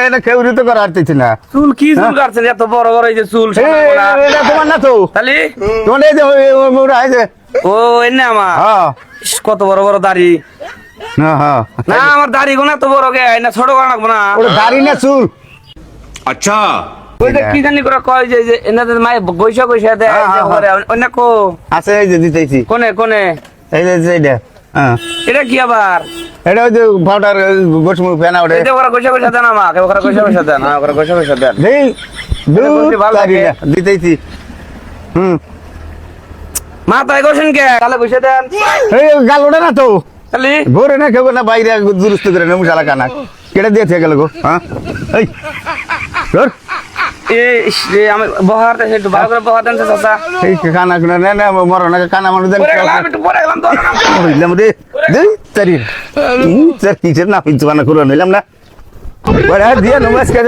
এনে কেউরি তো করা আরতেছি না চুল কি চুল কাটছেন এত বড় বড় এই যে চুল এটা তোমার না তো তাহলে তোমার এই যে ওরা এই যে ও এনে আমার হ্যাঁ ইস, কত বড় বড় দাড়ি হ্যাঁ হ্যাঁ না আমার দাড়ি কোন এত বড় গে না ছোট করা লাগবো না ওটা দাড়ি না চুল अच्छा ওই যে কি জানি করে কয় যে এনাদের মায়ে গৈসা গৈসা দেয় হ্যাঁ, হ্যাঁ, যে করে অন্য কো আছে এই যে দিতেছি কোনে কোনে এই যে এইটা হ্যাঁ এটা কি আবার এটা ওই যে পাউডার গোসমু ফেনা ওটা এটা ওরা গৈসা গৈসা দেন আমাকে ওরা গৈসা গৈসা দেন হ্যাঁ ওরা গৈসা গৈসা দেন দেই বলতে ভালো দাড়ি লাগে। না দিতেছি মাথায় গোসেন কে তাহলে গৈসা দেন এই গাল ওটা না তো তাহলে ঘরে না কেউ না বাইরে দুরুস্ত করে না মুশালা কানা কেটে দিয়েছে গেল গো হ্যাঁ এই ধর এই আমি বহার দেন একটু ভালো করে বহার দেন চাচা এই কানা কুনা না না মরো না কানা মানুষ দেন পরে গেলাম একটু পরে গেলাম তো হইলাম রে দেই তারি কিসের না পিছু বানা করে নিলাম না বড় দিয়ে নমস্কার